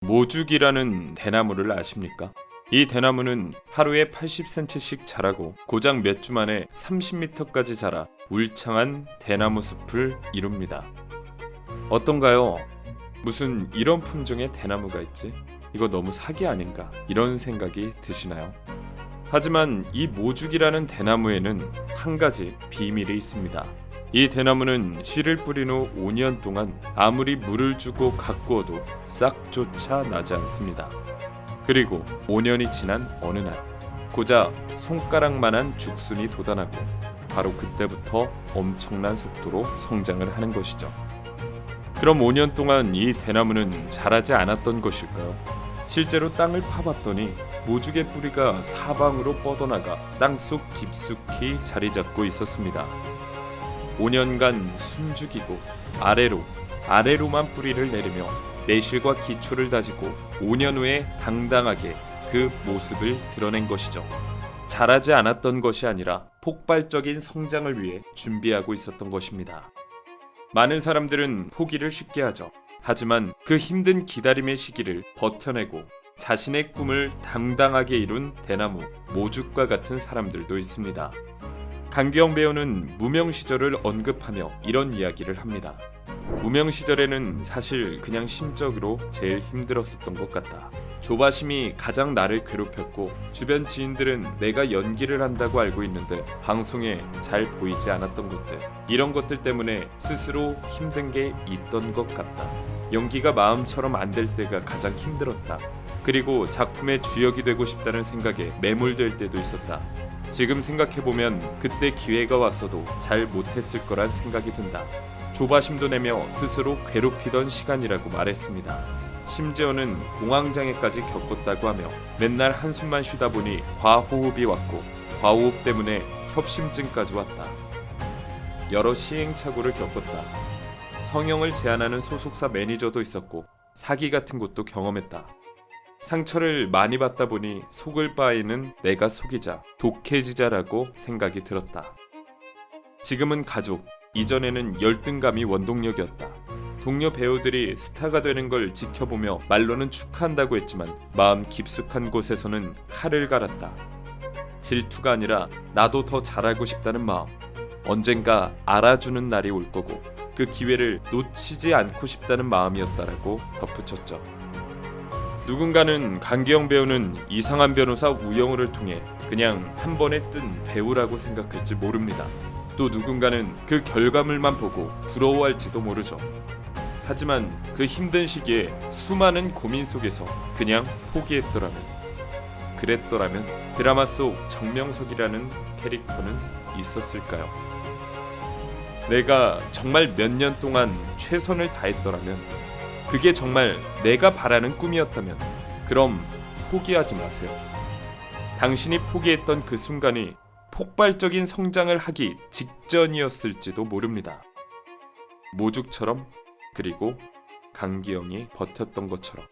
모죽이라는 대나무를 아십니까? 이 대나무는 하루에 80cm씩 자라고 고작 몇 주 만에 30m까지 자라 울창한 대나무 숲을 이룹니다. 어떤가요? 무슨 이런 품종의 대나무가 있지? 이거 너무 사기 아닌가? 이런 생각이 드시나요? 하지만 이 모죽이라는 대나무에는 한 가지 비밀이 있습니다. 이 대나무는 씨를 뿌린 후 5년 동안 아무리 물을 주고 가꾸어도 싹조차 나지 않습니다. 그리고 5년이 지난 어느 날 고작 손가락만한 죽순이 돋아나고 바로 그때부터 엄청난 속도로 성장을 하는 것이죠. 그럼 5년 동안 이 대나무는 자라지 않았던 것일까요? 실제로 땅을 파봤더니 모죽의 뿌리가 사방으로 뻗어나가 땅속 깊숙이 자리 잡고 있었습니다. 5년간 숨죽이고 아래로만 뿌리를 내리며 내실과 기초를 다지고 5년 후에 당당하게 그 모습을 드러낸 것이죠. 자라지 않았던 것이 아니라 폭발적인 성장을 위해 준비하고 있었던 것입니다. 많은 사람들은 포기를 쉽게 하죠. 하지만 그 힘든 기다림의 시기를 버텨내고 자신의 꿈을 당당하게 이룬 대나무, 모죽과 같은 사람들도 있습니다. 강기영 배우는 무명 시절을 언급하며 이런 이야기를 합니다. 무명 시절에는 사실 그냥 심적으로 제일 힘들었었던 것 같다. 조바심이 가장 나를 괴롭혔고 주변 지인들은 내가 연기를 한다고 알고 있는데 방송에 잘 보이지 않았던 것들, 이런 것들 때문에 스스로 힘든 게 있던 것 같다. 연기가 마음처럼 안 될 때가 가장 힘들었다. 그리고 작품의 주역이 되고 싶다는 생각에 매몰될 때도 있었다. 지금 생각해보면 그때 기회가 왔어도 잘 못했을 거란 생각이 든다. 조바심도 내며 스스로 괴롭히던 시간이라고 말했습니다. 심지어는 공황장애까지 겪었다고 하며 맨날 한숨만 쉬다 보니 과호흡이 왔고 과호흡 때문에 협심증까지 왔다. 여러 시행착오를 겪었다. 성형을 제안하는 소속사 매니저도 있었고 사기 같은 것도 경험했다. 상처를 많이 받다 보니 속을 바에는 내가 속이자, 독해지자라고 생각이 들었다. 지금은 가족, 이전에는 열등감이 원동력이었다. 동료 배우들이 스타가 되는 걸 지켜보며 말로는 축하한다고 했지만 마음 깊숙한 곳에서는 칼을 갈았다. 질투가 아니라 나도 더 잘하고 싶다는 마음. 언젠가 알아주는 날이 올 거고 그 기회를 놓치지 않고 싶다는 마음이었다라고 덧붙였죠. 누군가는 강기영 배우는 이상한 변호사 우영우를 통해 그냥 한 번에 뜬 배우라고 생각할지 모릅니다. 또 누군가는 그 결과물만 보고 부러워할지도 모르죠. 하지만 그 힘든 시기에 수많은 고민 속에서 그냥 그랬더라면 드라마 속 정명석이라는 캐릭터는 있었을까요? 내가 정말 몇 년 동안 최선을 다했더라면, 그게 정말 내가 바라는 꿈이었다면 그럼 포기하지 마세요. 당신이 포기했던 그 순간이 폭발적인 성장을 하기 직전이었을지도 모릅니다. 모죽처럼, 그리고 강기영이 버텼던 것처럼.